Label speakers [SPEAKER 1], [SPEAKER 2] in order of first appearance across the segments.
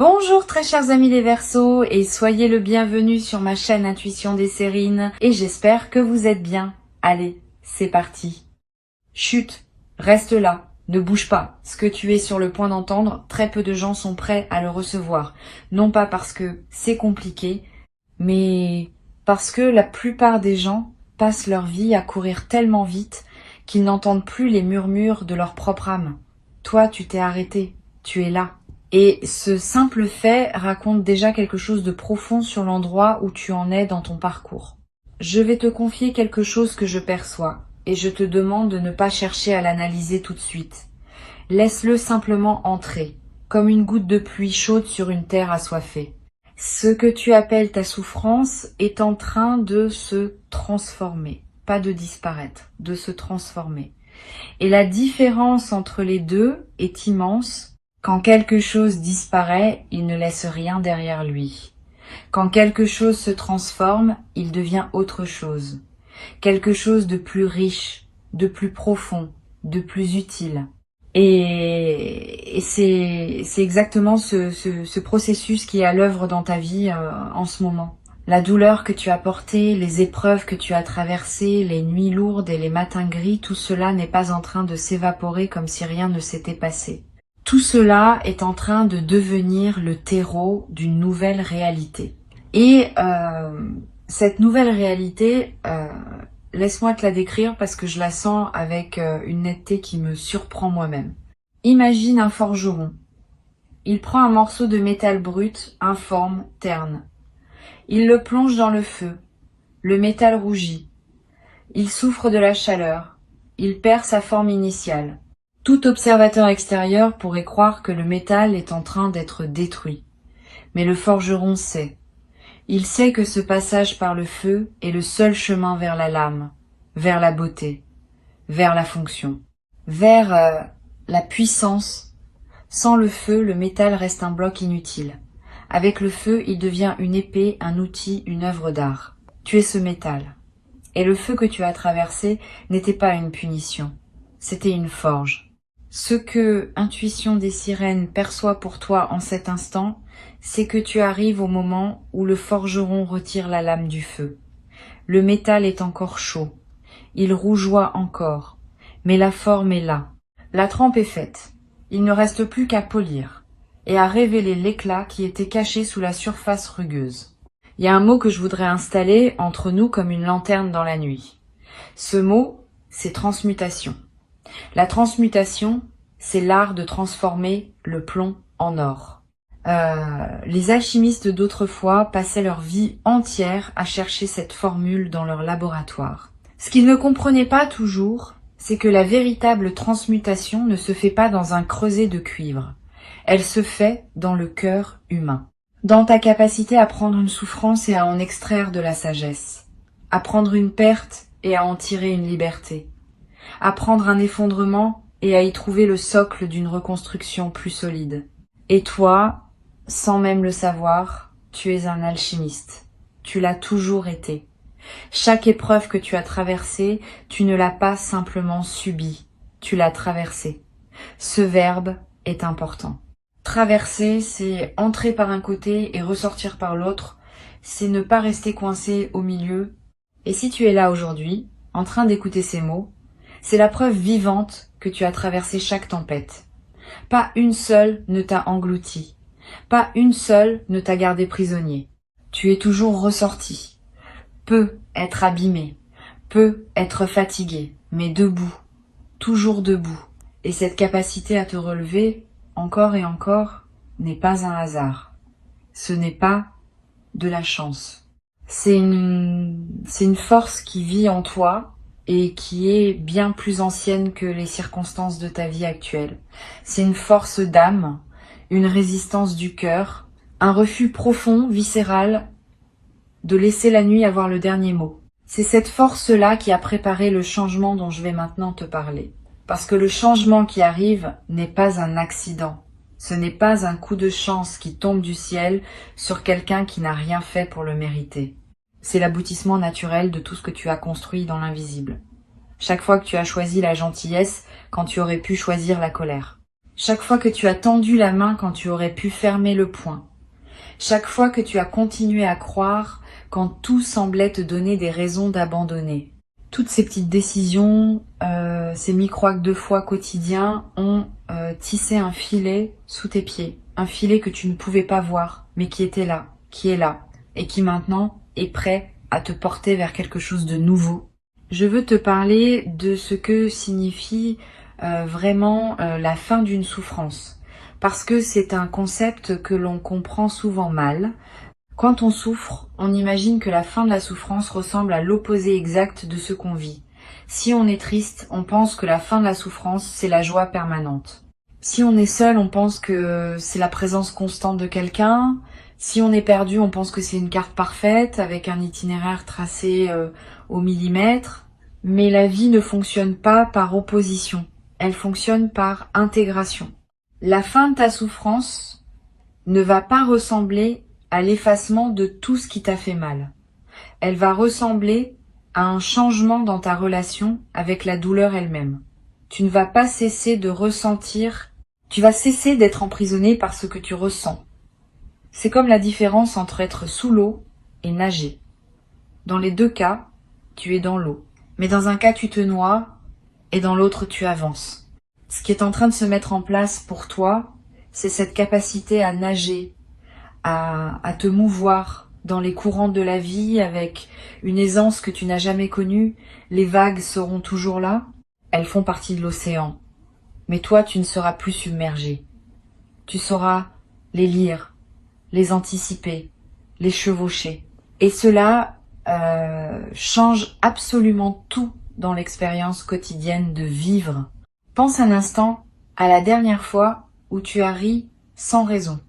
[SPEAKER 1] Bonjour très chers amis les Verseaux et soyez le bienvenu sur ma chaîne Intuition des Sérines et j'espère que vous êtes bien. Allez, c'est parti. Chut, reste là, ne bouge pas. Ce que tu es sur le point d'entendre, très peu de gens sont prêts à le recevoir. Non pas parce que c'est compliqué, mais parce que la plupart des gens passent leur vie à courir tellement vite qu'ils n'entendent plus les murmures de leur propre âme. Toi, tu t'es arrêté, tu es là. Et ce simple fait raconte déjà quelque chose de profond sur l'endroit où tu en es dans ton parcours. Je vais te confier quelque chose que je perçois, et je te demande de ne pas chercher à l'analyser tout de suite. Laisse-le simplement entrer, comme une goutte de pluie chaude sur une terre assoiffée. Ce que tu appelles ta souffrance est en train de se transformer, pas de disparaître, de se transformer. Et la différence entre les deux est immense. Quand quelque chose disparaît, il ne laisse rien derrière lui. Quand quelque chose se transforme, il devient autre chose. Quelque chose de plus riche, de plus profond, de plus utile. Et c'est exactement ce processus qui est à l'œuvre dans ta vie en ce moment. La douleur que tu as portée, les épreuves que tu as traversées, les nuits lourdes et les matins gris, tout cela n'est pas en train de s'évaporer comme si rien ne s'était passé. Tout cela est en train de devenir le terreau d'une nouvelle réalité. Et cette nouvelle réalité, laisse-moi te la décrire parce que je la sens avec une netteté qui me surprend moi-même. Imagine un forgeron. Il prend un morceau de métal brut, informe, terne. Il le plonge dans le feu. Le métal rougit. Il souffre de la chaleur. Il perd sa forme initiale. Tout observateur extérieur pourrait croire que le métal est en train d'être détruit. Mais le forgeron sait. Il sait que ce passage par le feu est le seul chemin vers la lame, vers la beauté, vers la fonction, vers la puissance. Sans le feu, le métal reste un bloc inutile. Avec le feu, il devient une épée, un outil, une œuvre d'art. Tu es ce métal. Et le feu que tu as traversé n'était pas une punition, c'était une forge. Ce que Intuition des Sirènes perçoit pour toi en cet instant, c'est que tu arrives au moment où le forgeron retire la lame du feu. Le métal est encore chaud, il rougeoie encore, mais la forme est là. La trempe est faite, il ne reste plus qu'à polir et à révéler l'éclat qui était caché sous la surface rugueuse. Il y a un mot que je voudrais installer entre nous comme une lanterne dans la nuit. Ce mot, c'est transmutation. La transmutation, c'est l'art de transformer le plomb en or. Les alchimistes d'autrefois passaient leur vie entière à chercher cette formule dans leur laboratoire. Ce qu'ils ne comprenaient pas toujours, c'est que la véritable transmutation ne se fait pas dans un creuset de cuivre. Elle se fait dans le cœur humain. Dans ta capacité à prendre une souffrance et à en extraire de la sagesse. À prendre une perte et à en tirer une liberté. À prendre un effondrement et à y trouver le socle d'une reconstruction plus solide. Et toi, sans même le savoir, tu es un alchimiste. Tu l'as toujours été. Chaque épreuve que tu as traversée, tu ne l'as pas simplement subie, tu l'as traversée. Ce verbe est important. Traverser, c'est entrer par un côté et ressortir par l'autre, c'est ne pas rester coincé au milieu. Et si tu es là aujourd'hui, en train d'écouter ces mots, c'est la preuve vivante que tu as traversé chaque tempête. Pas une seule ne t'a englouti. Pas une seule ne t'a gardé prisonnier. Tu es toujours ressorti. Peut être abîmé, peut être fatigué, mais debout, toujours debout. Et cette capacité à te relever, encore et encore, n'est pas un hasard. Ce n'est pas de la chance. C'est une force qui vit en toi et qui est bien plus ancienne que les circonstances de ta vie actuelle. C'est une force d'âme, une résistance du cœur, un refus profond, viscéral, de laisser la nuit avoir le dernier mot. C'est cette force-là qui a préparé le changement dont je vais maintenant te parler. Parce que le changement qui arrive n'est pas un accident. Ce n'est pas un coup de chance qui tombe du ciel sur quelqu'un qui n'a rien fait pour le mériter. C'est l'aboutissement naturel de tout ce que tu as construit dans l'invisible. Chaque fois que tu as choisi la gentillesse quand tu aurais pu choisir la colère. Chaque fois que tu as tendu la main quand tu aurais pu fermer le poing. Chaque fois que tu as continué à croire quand tout semblait te donner des raisons d'abandonner. Toutes ces petites décisions, ces micro-actes de foi quotidiens ont tissé un filet sous tes pieds. Un filet que tu ne pouvais pas voir, mais qui était là, qui est là, et qui maintenant est prêt à te porter vers quelque chose de nouveau. Je veux te parler de ce que signifie vraiment la fin d'une souffrance. Parce que c'est un concept que l'on comprend souvent mal. Quand on souffre, on imagine que la fin de la souffrance ressemble à l'opposé exact de ce qu'on vit. Si on est triste, on pense que la fin de la souffrance, c'est la joie permanente. Si on est seul, on pense que c'est la présence constante de quelqu'un. Si on est perdu, on pense que c'est une carte parfaite avec un itinéraire tracé au millimètre. Mais la vie ne fonctionne pas par opposition. Elle fonctionne par intégration. La fin de ta souffrance ne va pas ressembler à l'effacement de tout ce qui t'a fait mal. Elle va ressembler à un changement dans ta relation avec la douleur elle-même. Tu ne vas pas cesser de ressentir, tu vas cesser d'être emprisonné par ce que tu ressens. C'est comme la différence entre être sous l'eau et nager. Dans les deux cas, tu es dans l'eau. Mais dans un cas, tu te noies et dans l'autre, tu avances. Ce qui est en train de se mettre en place pour toi, c'est cette capacité à nager, à te mouvoir dans les courants de la vie avec une aisance que tu n'as jamais connue. Les vagues seront toujours là, elles font partie de l'océan. Mais toi, tu ne seras plus submergé. Tu sauras les lire, les anticiper, les chevaucher. Et cela change absolument tout dans l'expérience quotidienne de vivre. Pense un instant à la dernière fois où tu as ri sans raison.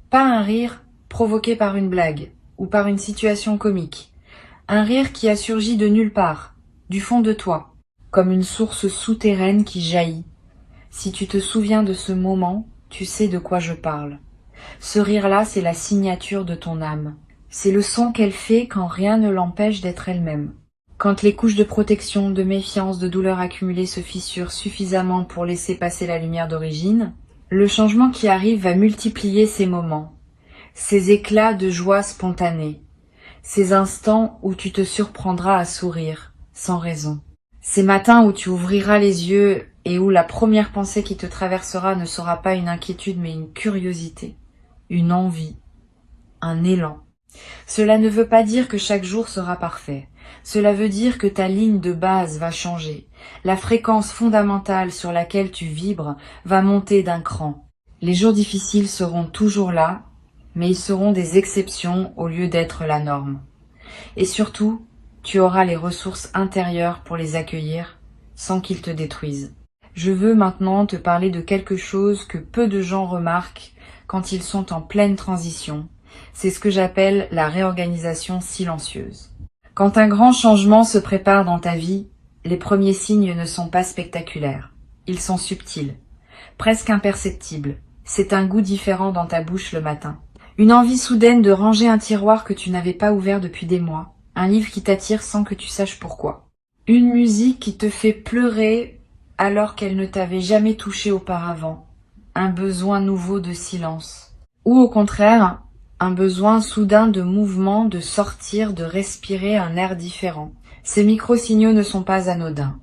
[SPEAKER 1] Pas un rire provoqué par une blague ou par une situation comique. Un rire qui a surgi de nulle part, du fond de toi, comme une source souterraine qui jaillit. Si tu te souviens de ce moment, tu sais de quoi je parle. Ce rire-là, c'est la signature de ton âme. C'est le son qu'elle fait quand rien ne l'empêche d'être elle-même. Quand les couches de protection, de méfiance, de douleur accumulées se fissurent suffisamment pour laisser passer la lumière d'origine, le changement qui arrive va multiplier ces moments, ces éclats de joie spontanée, ces instants où tu te surprendras à sourire, sans raison, ces matins où tu ouvriras les yeux et où la première pensée qui te traversera ne sera pas une inquiétude mais une curiosité, une envie, un élan. Cela ne veut pas dire que chaque jour sera parfait. Cela veut dire que ta ligne de base va changer. La fréquence fondamentale sur laquelle tu vibres va monter d'un cran. Les jours difficiles seront toujours là, mais ils seront des exceptions au lieu d'être la norme. Et surtout, tu auras les ressources intérieures pour les accueillir sans qu'ils te détruisent. Je veux maintenant te parler de quelque chose que peu de gens remarquent quand ils sont en pleine transition. C'est ce que j'appelle la réorganisation silencieuse. Quand un grand changement se prépare dans ta vie, les premiers signes ne sont pas spectaculaires. Ils sont subtils, presque imperceptibles. C'est un goût différent dans ta bouche le matin. Une envie soudaine de ranger un tiroir que tu n'avais pas ouvert depuis des mois. Un livre qui t'attire sans que tu saches pourquoi. Une musique qui te fait pleurer alors qu'elle ne t'avait jamais touché auparavant. Un besoin nouveau de silence. Ou au contraire, un besoin soudain de mouvement, de sortir, de respirer un air différent. Ces micro-signaux ne sont pas anodins.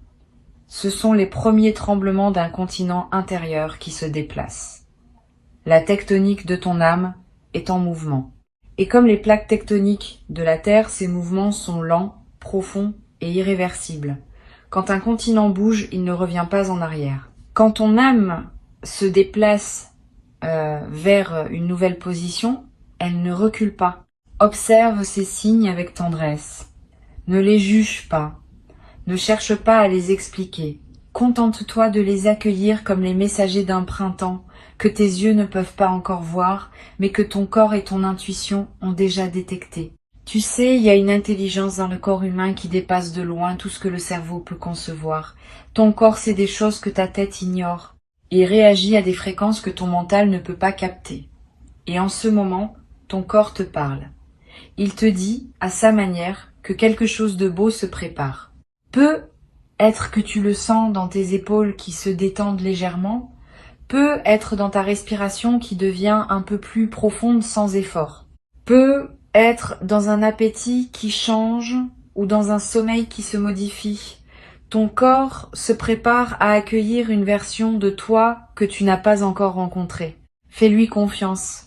[SPEAKER 1] Ce sont les premiers tremblements d'un continent intérieur qui se déplace. La tectonique de ton âme est en mouvement. Et comme les plaques tectoniques de la Terre, ces mouvements sont lents, profonds et irréversibles. Quand un continent bouge, il ne revient pas en arrière. Quand ton âme se déplace vers une nouvelle position, elle ne recule pas. Observe ces signes avec tendresse. Ne les juge pas. Ne cherche pas à les expliquer. Contente-toi de les accueillir comme les messagers d'un printemps que tes yeux ne peuvent pas encore voir, mais que ton corps et ton intuition ont déjà détecté. Tu sais, il y a une intelligence dans le corps humain qui dépasse de loin tout ce que le cerveau peut concevoir. Ton corps sait des choses que ta tête ignore. Il réagit à des fréquences que ton mental ne peut pas capter. Et en ce moment, ton corps te parle. Il te dit, à sa manière, que quelque chose de beau se prépare. Peut être que tu le sens dans tes épaules qui se détendent légèrement, peut être dans ta respiration qui devient un peu plus profonde sans effort, peut être dans un appétit qui change ou dans un sommeil qui se modifie. Ton corps se prépare à accueillir une version de toi que tu n'as pas encore rencontrée. Fais-lui confiance.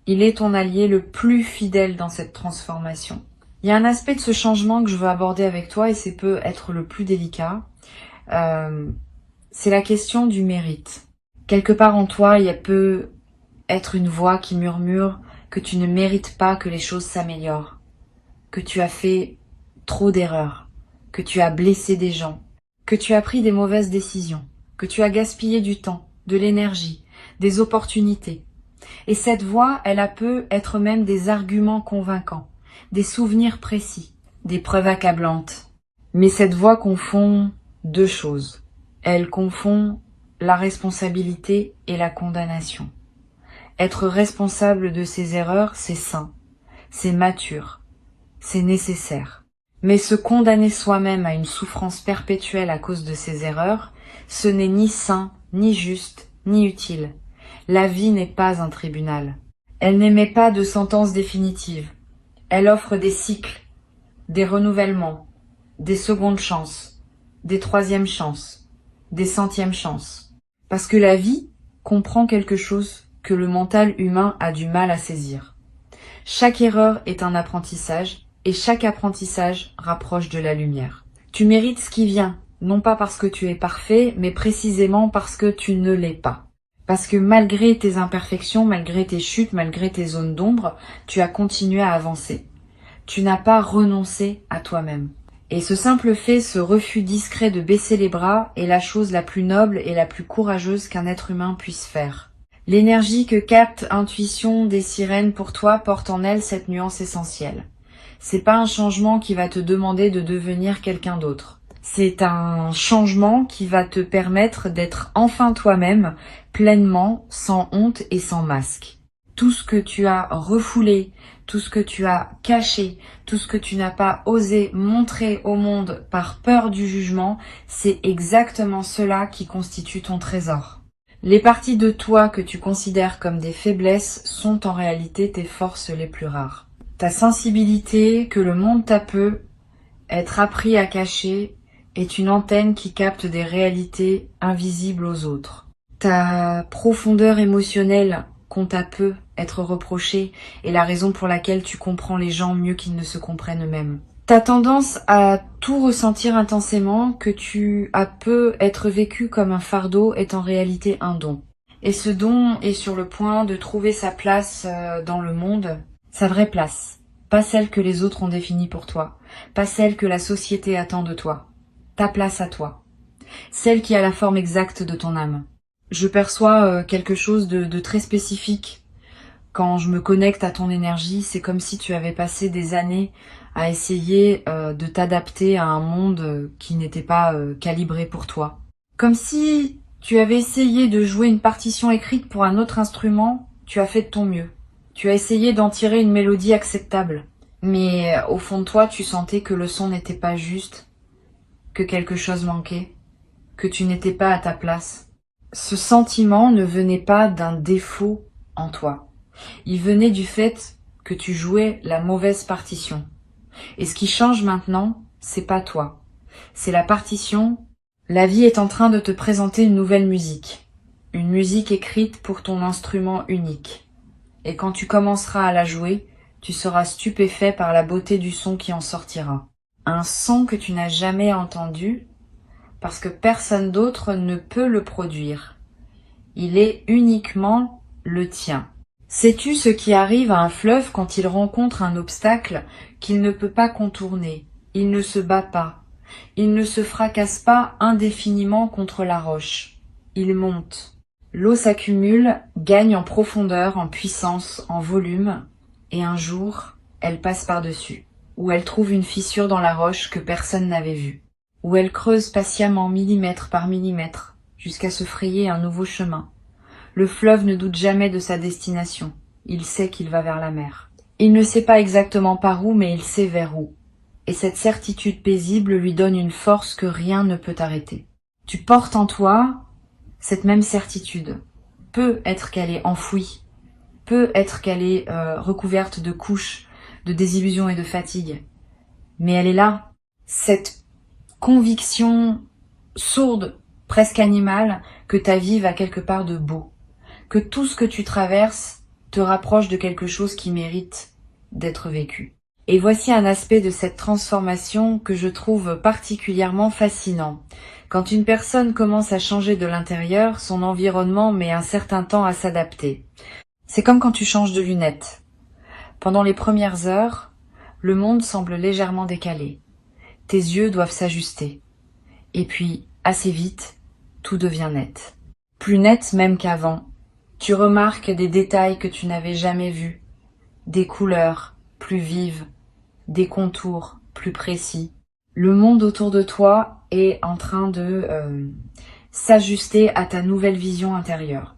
[SPEAKER 1] Il est ton allié le plus fidèle dans cette transformation. Il y a un aspect de ce changement que je veux aborder avec toi et c'est peut être le plus délicat. C'est la question du mérite. Quelque part en toi, il peut être une voix qui murmure que tu ne mérites pas que les choses s'améliorent, que tu as fait trop d'erreurs, que tu as blessé des gens, que tu as pris des mauvaises décisions, que tu as gaspillé du temps, de l'énergie, des opportunités. Et cette voix, elle peut être même des arguments convaincants, des souvenirs précis, des preuves accablantes. Mais cette voix confond deux choses. Elle confond la responsabilité et la condamnation. Être responsable de ses erreurs, c'est sain, c'est mature, c'est nécessaire. Mais se condamner soi-même à une souffrance perpétuelle à cause de ses erreurs, ce n'est ni sain, ni juste, ni utile. La vie n'est pas un tribunal. Elle n'émet pas de sentence définitive. Elle offre des cycles, des renouvellements, des secondes chances, des troisièmes chances, des centièmes chances. Parce que la vie comprend quelque chose que le mental humain a du mal à saisir. Chaque erreur est un apprentissage et chaque apprentissage rapproche de la lumière. Tu mérites ce qui vient, non pas parce que tu es parfait, mais précisément parce que tu ne l'es pas. Parce que malgré tes imperfections, malgré tes chutes, malgré tes zones d'ombre, tu as continué à avancer. Tu n'as pas renoncé à toi-même. Et ce simple fait, ce refus discret de baisser les bras, est la chose la plus noble et la plus courageuse qu'un être humain puisse faire. L'énergie que capte Intuition des sirènes pour toi porte en elle cette nuance essentielle. C'est pas un changement qui va te demander de devenir quelqu'un d'autre. C'est un changement qui va te permettre d'être enfin toi-même, pleinement, sans honte et sans masque. Tout ce que tu as refoulé, tout ce que tu as caché, tout ce que tu n'as pas osé montrer au monde par peur du jugement, c'est exactement cela qui constitue ton trésor. Les parties de toi que tu considères comme des faiblesses sont en réalité tes forces les plus rares. Ta sensibilité que le monde t'a peu être appris à cacher est une antenne qui capte des réalités invisibles aux autres. Ta profondeur émotionnelle qu'on t'a peu être reprochée est la raison pour laquelle tu comprends les gens mieux qu'ils ne se comprennent eux-mêmes. Ta tendance à tout ressentir intensément, que tu as peu être vécu comme un fardeau, est en réalité un don. Et ce don est sur le point de trouver sa place dans le monde, sa vraie place. Pas celle que les autres ont définie pour toi, pas celle que la société attend de toi. Ta place à toi. Celle qui a la forme exacte de ton âme. Je perçois quelque chose de très spécifique. Quand je me connecte à ton énergie, c'est comme si tu avais passé des années à essayer de t'adapter à un monde qui n'était pas calibré pour toi. Comme si tu avais essayé de jouer une partition écrite pour un autre instrument, tu as fait de ton mieux. Tu as essayé d'en tirer une mélodie acceptable. Mais au fond de toi, tu sentais que le son n'était pas juste, que quelque chose manquait, que tu n'étais pas à ta place. Ce sentiment ne venait pas d'un défaut en toi. Il venait du fait que tu jouais la mauvaise partition. Et ce qui change maintenant, c'est pas toi. C'est la partition. La vie est en train de te présenter une nouvelle musique. Une musique écrite pour ton instrument unique. Et quand tu commenceras à la jouer, tu seras stupéfait par la beauté du son qui en sortira. Un son que tu n'as jamais entendu, parce que personne d'autre ne peut le produire. Il est uniquement le tien. Sais-tu ce qui arrive à un fleuve quand il rencontre un obstacle qu'il ne peut pas contourner? Il ne se bat pas. Il ne se fracasse pas indéfiniment contre la roche. Il monte. L'eau s'accumule, gagne en profondeur, en puissance, en volume, et un jour, elle passe par-dessus, où elle trouve une fissure dans la roche que personne n'avait vue, où elle creuse patiemment millimètre par millimètre, jusqu'à se frayer un nouveau chemin. Le fleuve ne doute jamais de sa destination. Il sait qu'il va vers la mer. Il ne sait pas exactement par où, mais il sait vers où. Et cette certitude paisible lui donne une force que rien ne peut arrêter. Tu portes en toi cette même certitude. Peut être qu'elle est enfouie, peut être qu'elle est recouverte de couches, de désillusions et de fatigue, mais elle est là. Cette conviction sourde, presque animale, que ta vie va quelque part de beau, que tout ce que tu traverses te rapproche de quelque chose qui mérite d'être vécu. Et voici un aspect de cette transformation que je trouve particulièrement fascinant. Quand une personne commence à changer de l'intérieur, son environnement met un certain temps à s'adapter. C'est comme quand tu changes de lunettes. Pendant les premières heures, le monde semble légèrement décalé. Tes yeux doivent s'ajuster. Et puis, assez vite, tout devient net. Plus net même qu'avant. Tu remarques des détails que tu n'avais jamais vus, des couleurs plus vives, des contours plus précis. Le monde autour de toi est en train de s'ajuster à ta nouvelle vision intérieure.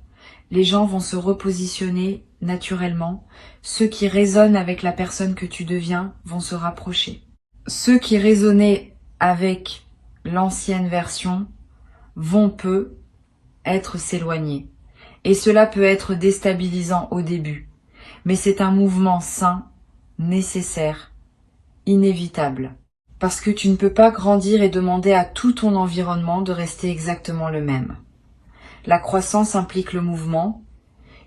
[SPEAKER 1] Les gens vont se repositionner naturellement. Ceux qui résonnent avec la personne que tu deviens vont se rapprocher. Ceux qui résonnaient avec l'ancienne version vont peu être s'éloigner. Et cela peut être déstabilisant au début. Mais c'est un mouvement sain, nécessaire, inévitable. Parce que tu ne peux pas grandir et demander à tout ton environnement de rester exactement le même. La croissance implique le mouvement,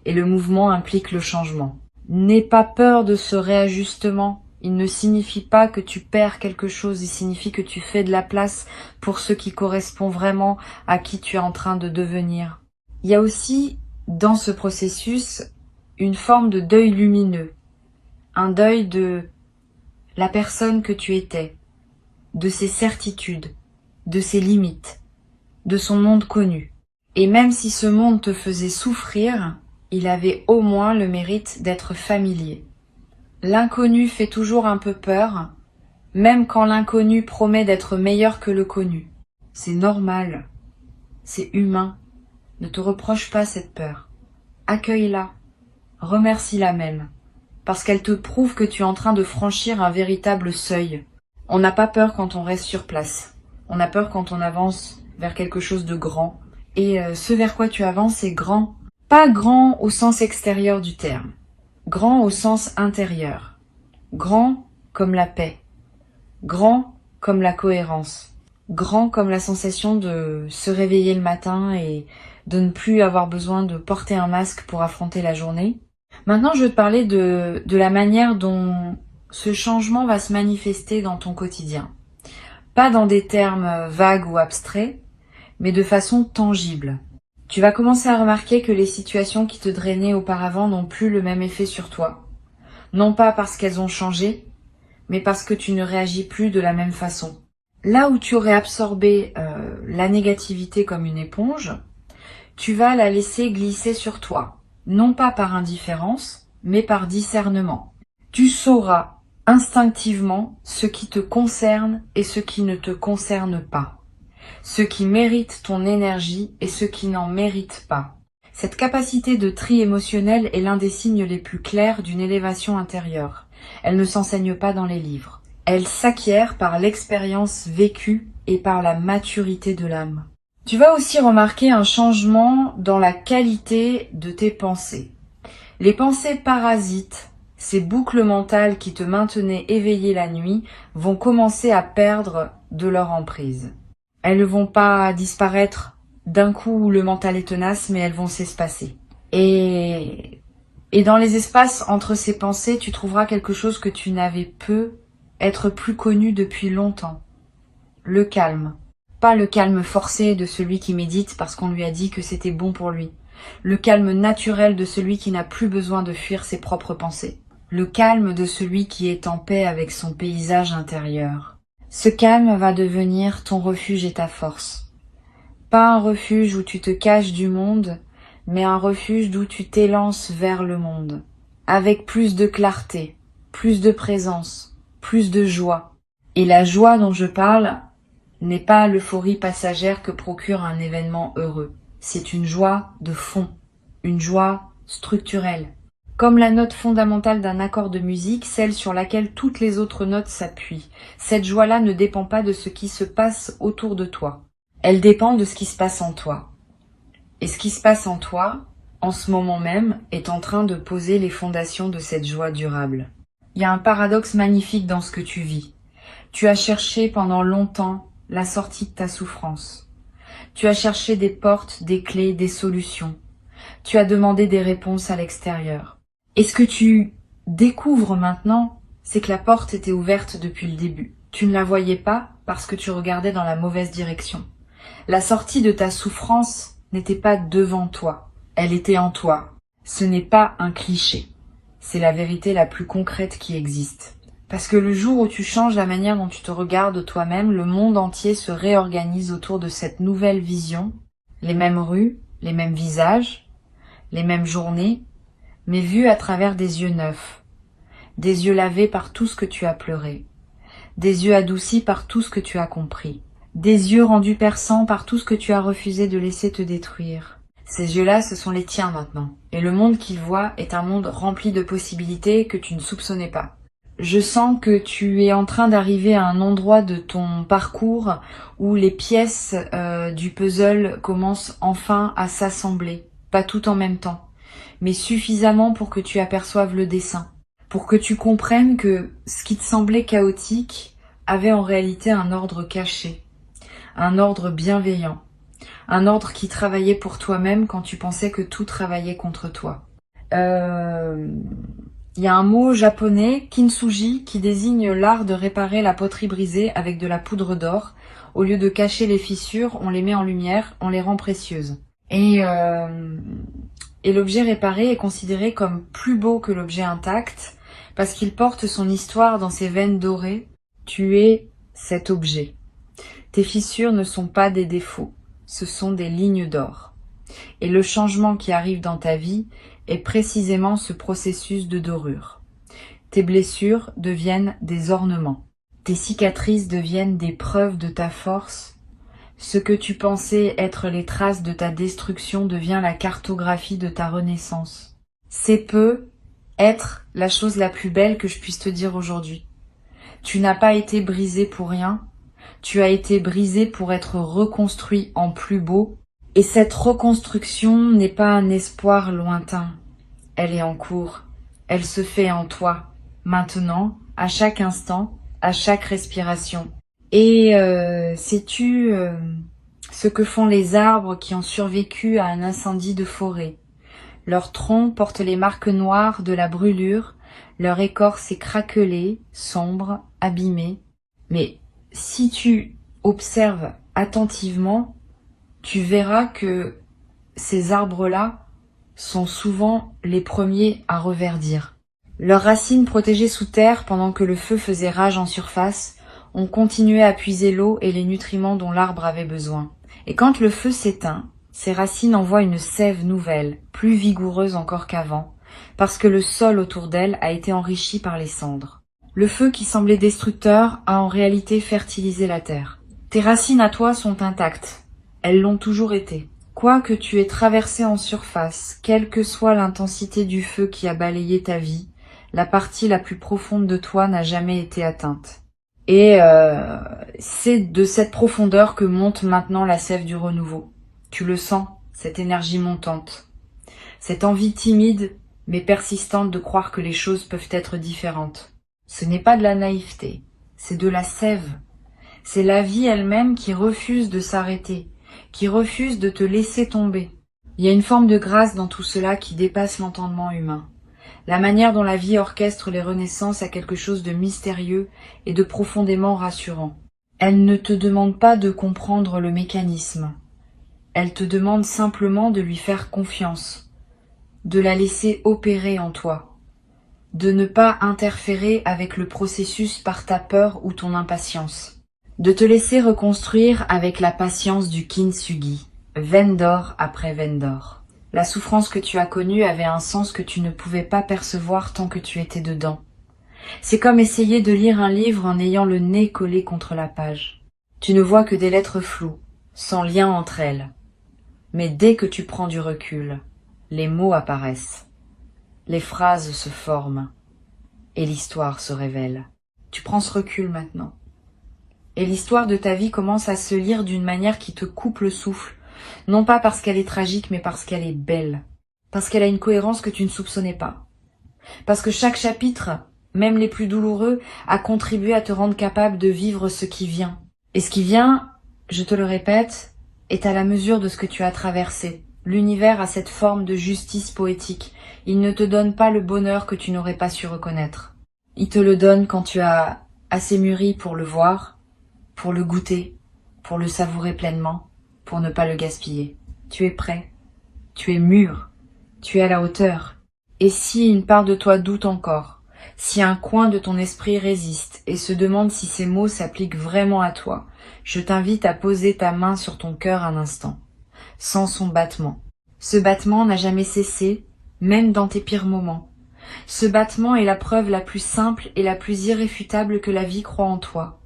[SPEAKER 1] et le mouvement implique le changement. N'aie pas peur de ce réajustement. Il ne signifie pas que tu perds quelque chose, il signifie que tu fais de la place pour ce qui correspond vraiment à qui tu es en train de devenir. Il y a aussi, dans ce processus, une forme de deuil lumineux. Un deuil de la personne que tu étais, de ses certitudes, de ses limites, de son monde connu. Et même si ce monde te faisait souffrir, il avait au moins le mérite d'être familier. L'inconnu fait toujours un peu peur, même quand l'inconnu promet d'être meilleur que le connu. C'est normal, c'est humain. Ne te reproche pas cette peur. Accueille-la, remercie-la même, parce qu'elle te prouve que tu es en train de franchir un véritable seuil. On n'a pas peur quand on reste sur place. On a peur quand on avance vers quelque chose de grand. Et ce vers quoi tu avances est grand. Pas grand au sens extérieur du terme. Grand au sens intérieur. Grand comme la paix. Grand comme la cohérence. Grand comme la sensation de se réveiller le matin et de ne plus avoir besoin de porter un masque pour affronter la journée. Maintenant, je veux te parler de la manière dont ce changement va se manifester dans ton quotidien. Pas dans des termes vagues ou abstraits, mais de façon tangible. Tu vas commencer à remarquer que les situations qui te drainaient auparavant n'ont plus le même effet sur toi. Non pas parce qu'elles ont changé, mais parce que tu ne réagis plus de la même façon. Là où tu aurais absorbé la négativité comme une éponge, tu vas la laisser glisser sur toi. Non pas par indifférence, mais par discernement. Tu sauras instinctivement ce qui te concerne et ce qui ne te concerne pas. Ce qui mérite ton énergie et ce qui n'en mérite pas. Cette capacité de tri émotionnel est l'un des signes les plus clairs d'une élévation intérieure. Elle ne s'enseigne pas dans les livres. Elle s'acquiert par l'expérience vécue et par la maturité de l'âme. Tu vas aussi remarquer un changement dans la qualité de tes pensées. Les pensées parasites, ces boucles mentales qui te maintenaient éveillé la nuit, vont commencer à perdre de leur emprise. Elles ne vont pas disparaître d'un coup où le mental est tenace, mais elles vont s'espacer. Et dans les espaces entre ces pensées, tu trouveras quelque chose que tu n'avais peu être plus connu depuis longtemps. Le calme. Pas le calme forcé de celui qui médite parce qu'on lui a dit que c'était bon pour lui. Le calme naturel de celui qui n'a plus besoin de fuir ses propres pensées. Le calme de celui qui est en paix avec son paysage intérieur. Ce calme va devenir ton refuge et ta force. Pas un refuge où tu te caches du monde, mais un refuge d'où tu t'élances vers le monde. Avec plus de clarté, plus de présence, plus de joie. Et la joie dont je parle n'est pas l'euphorie passagère que procure un événement heureux. C'est une joie de fond, une joie structurelle. Comme la note fondamentale d'un accord de musique, celle sur laquelle toutes les autres notes s'appuient. Cette joie-là ne dépend pas de ce qui se passe autour de toi. Elle dépend de ce qui se passe en toi. Et ce qui se passe en toi, en ce moment même, est en train de poser les fondations de cette joie durable. Il y a un paradoxe magnifique dans ce que tu vis. Tu as cherché pendant longtemps la sortie de ta souffrance. Tu as cherché des portes, des clés, des solutions. Tu as demandé des réponses à l'extérieur. Et ce que tu découvres maintenant, c'est que la porte était ouverte depuis le début. Tu ne la voyais pas parce que tu regardais dans la mauvaise direction. La sortie de ta souffrance n'était pas devant toi, elle était en toi. Ce n'est pas un cliché, c'est la vérité la plus concrète qui existe. Parce que le jour où tu changes la manière dont tu te regardes toi-même, le monde entier se réorganise autour de cette nouvelle vision. Les mêmes rues, les mêmes visages, les mêmes journées, mais vues à travers des yeux neufs. Des yeux lavés par tout ce que tu as pleuré. Des yeux adoucis par tout ce que tu as compris. Des yeux rendus perçants par tout ce que tu as refusé de laisser te détruire. Ces yeux-là, ce sont les tiens maintenant. Et le monde qu'ils voient est un monde rempli de possibilités que tu ne soupçonnais pas. Je sens que tu es en train d'arriver à un endroit de ton parcours où les pièces du puzzle commencent enfin à s'assembler. Pas tout en même temps, mais suffisamment pour que tu aperçoives le dessin. Pour que tu comprennes que ce qui te semblait chaotique avait en réalité un ordre caché. Un ordre bienveillant, un ordre qui travaillait pour toi-même quand tu pensais que tout travaillait contre toi. Il y a un mot japonais, kintsugi, qui désigne l'art de réparer la poterie brisée avec de la poudre d'or. Au lieu de cacher les fissures, on les met en lumière, on les rend précieuses. Et l'objet réparé est considéré comme plus beau que l'objet intact parce qu'il porte son histoire dans ses veines dorées. Tu es cet objet. Tes fissures ne sont pas des défauts, ce sont des lignes d'or. Et le changement qui arrive dans ta vie est précisément ce processus de dorure. Tes blessures deviennent des ornements. Tes cicatrices deviennent des preuves de ta force. Ce que tu pensais être les traces de ta destruction devient la cartographie de ta renaissance. C'est peu être la chose la plus belle que je puisse te dire aujourd'hui. Tu n'as pas été brisé pour rien. Tu as été brisé pour être reconstruit en plus beau. Et cette reconstruction n'est pas un espoir lointain. Elle est en cours. Elle se fait en toi, maintenant, à chaque instant, à chaque respiration. Et sais-tu ce que font les arbres qui ont survécu à un incendie de forêt? Leur tronc porte les marques noires de la brûlure, leur écorce est craquelée, sombre, abîmée. Mais si tu observes attentivement, tu verras que ces arbres-là sont souvent les premiers à reverdir. Leurs racines protégées sous terre pendant que le feu faisait rage en surface, ont continué à puiser l'eau et les nutriments dont l'arbre avait besoin. Et quand le feu s'éteint, ses racines envoient une sève nouvelle, plus vigoureuse encore qu'avant, parce que le sol autour d'elle a été enrichi par les cendres. Le feu qui semblait destructeur a en réalité fertilisé la terre. Tes racines à toi sont intactes. Elles l'ont toujours été. Quoi que tu aies traversé en surface, quelle que soit l'intensité du feu qui a balayé ta vie, la partie la plus profonde de toi n'a jamais été atteinte. Et c'est de cette profondeur que monte maintenant la sève du renouveau. Tu le sens, cette énergie montante. Cette envie timide mais persistante de croire que les choses peuvent être différentes. Ce n'est pas de la naïveté, c'est de la sève. C'est la vie elle-même qui refuse de s'arrêter, qui refuse de te laisser tomber. Il y a une forme de grâce dans tout cela qui dépasse l'entendement humain. La manière dont la vie orchestre les renaissances a quelque chose de mystérieux et de profondément rassurant. Elle ne te demande pas de comprendre le mécanisme. Elle te demande simplement de lui faire confiance, de la laisser opérer en toi, de ne pas interférer avec le processus par ta peur ou ton impatience, de te laisser reconstruire avec la patience du kintsugi, veine d'or après veine d'or. La souffrance que tu as connue avait un sens que tu ne pouvais pas percevoir tant que tu étais dedans. C'est comme essayer de lire un livre en ayant le nez collé contre la page. Tu ne vois que des lettres floues, sans lien entre elles. Mais dès que tu prends du recul, les mots apparaissent, les phrases se forment, et l'histoire se révèle. Tu prends ce recul maintenant. Et l'histoire de ta vie commence à se lire d'une manière qui te coupe le souffle, Non pas parce qu'elle est tragique, mais parce qu'elle est belle. Parce qu'elle a une cohérence que tu ne soupçonnais pas. Parce que chaque chapitre, même les plus douloureux, a contribué à te rendre capable de vivre ce qui vient. Et ce qui vient, je te le répète, est à la mesure de ce que tu as traversé. L'univers a cette forme de justice poétique. Il ne te donne pas le bonheur que tu n'aurais pas su reconnaître. Il te le donne quand tu as assez mûri pour le voir, pour le goûter, pour le savourer pleinement, pour ne pas le gaspiller. Tu es prêt, tu es mûr, tu es à la hauteur. Et si une part de toi doute encore, si un coin de ton esprit résiste et se demande si ces mots s'appliquent vraiment à toi, je t'invite à poser ta main sur ton cœur un instant, sans son battement. Ce battement n'a jamais cessé, même dans tes pires moments. Ce battement est la preuve la plus simple et la plus irréfutable que la vie croit en toi,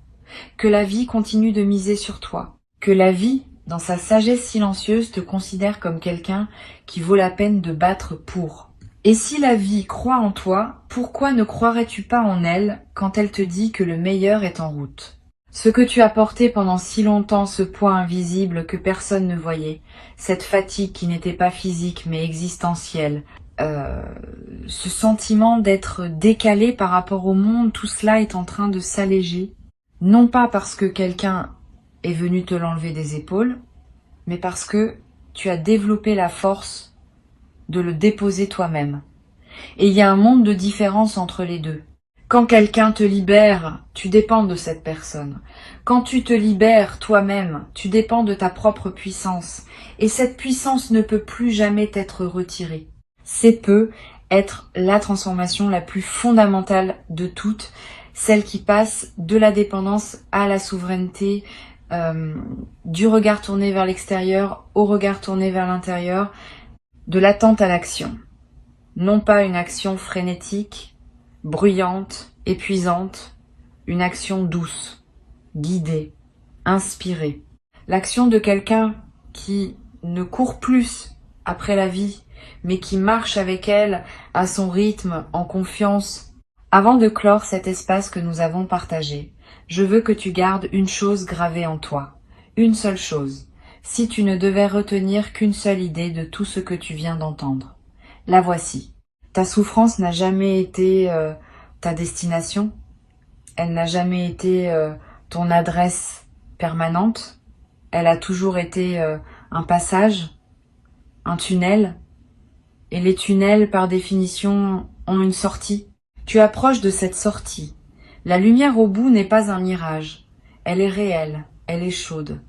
[SPEAKER 1] que la vie continue de miser sur toi, que la vie, dans sa sagesse silencieuse, te considère comme quelqu'un qui vaut la peine de battre pour. Et si la vie croit en toi, pourquoi ne croirais-tu pas en elle quand elle te dit que le meilleur est en route? Ce que tu as porté pendant si longtemps, ce poids invisible que personne ne voyait, cette fatigue qui n'était pas physique mais existentielle, ce sentiment d'être décalé par rapport au monde, tout cela est en train de s'alléger. Non pas parce que quelqu'un est venu te l'enlever des épaules, mais parce que tu as développé la force de le déposer toi-même. Et il y a un monde de différence entre les deux. Quand quelqu'un te libère, tu dépends de cette personne. Quand tu te libères toi-même, tu dépends de ta propre puissance. Et cette puissance ne peut plus jamais t'être retirée. C'est peut être la transformation la plus fondamentale de toutes, celle qui passe de la dépendance à la souveraineté, du regard tourné vers l'extérieur au regard tourné vers l'intérieur, de l'attente à l'action. Non pas une action frénétique, bruyante, épuisante, une action douce, guidée, inspirée. L'action de quelqu'un qui ne court plus après la vie, mais qui marche avec elle à son rythme, en confiance. Avant de clore cet espace que nous avons partagé, je veux que tu gardes une chose gravée en toi, une seule chose, si tu ne devais retenir qu'une seule idée de tout ce que tu viens d'entendre. La voici. Ta souffrance n'a jamais été ta destination, elle n'a jamais été ton adresse permanente, elle a toujours été un passage, un tunnel, et les tunnels, par définition, ont une sortie. Tu approches de cette sortie. La lumière au bout n'est pas un mirage. Elle est réelle, elle est chaude.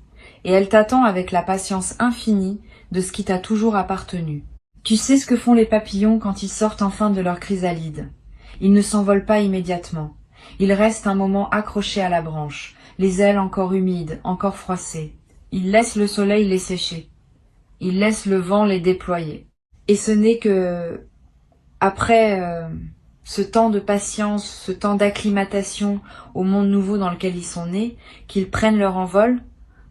[SPEAKER 1] Et elle t'attend avec la patience infinie de ce qui t'a toujours appartenu. Tu sais ce que font les papillons quand ils sortent enfin de leur chrysalide. Ils ne s'envolent pas immédiatement. Ils restent un moment accrochés à la branche, les ailes encore humides, encore froissées. Ils laissent le soleil les sécher. Ils laissent le vent les déployer. Et ce n'est que après ce temps de patience, ce temps d'acclimatation au monde nouveau dans lequel ils sont nés, qu'ils prennent leur envol.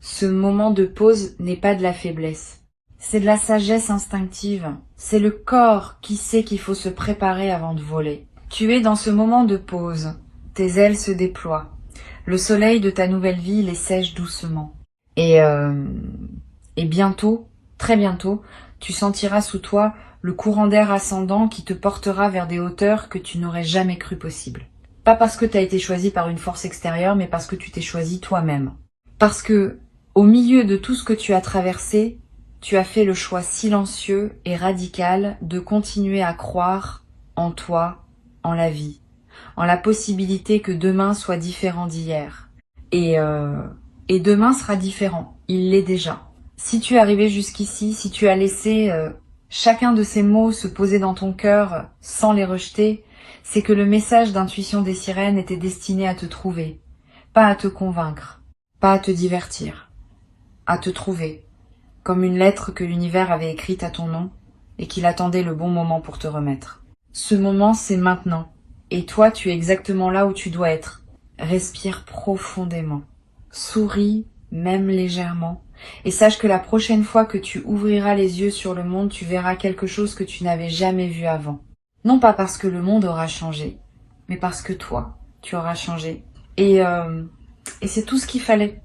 [SPEAKER 1] Ce moment de pause n'est pas de la faiblesse. C'est de la sagesse instinctive. C'est le corps qui sait qu'il faut se préparer avant de voler. Tu es dans ce moment de pause. Tes ailes se déploient. Le soleil de ta nouvelle vie les sèche doucement. Et bientôt, très bientôt, tu sentiras sous toi le courant d'air ascendant qui te portera vers des hauteurs que tu n'aurais jamais cru possibles. Pas parce que tu as été choisi par une force extérieure, mais parce que tu t'es choisi toi-même. Parce que, au milieu de tout ce que tu as traversé, tu as fait le choix silencieux et radical de continuer à croire en toi, en la vie, en la possibilité que demain soit différent d'hier. Et demain sera différent, il l'est déjà. Si tu es arrivé jusqu'ici, si tu as laissé chacun de ces mots se poser dans ton cœur sans les rejeter, c'est que le message d'intuition des sirènes était destiné à te trouver, pas à te convaincre, pas à te divertir, à te trouver, comme une lettre que l'univers avait écrite à ton nom et qu'il attendait le bon moment pour te remettre. Ce moment, c'est maintenant, et toi, tu es exactement là où tu dois être. Respire profondément, souris, même légèrement, et sache que la prochaine fois que tu ouvriras les yeux sur le monde, tu verras quelque chose que tu n'avais jamais vu avant. Non pas parce que le monde aura changé, mais parce que toi, tu auras changé. Et c'est tout ce qu'il fallait.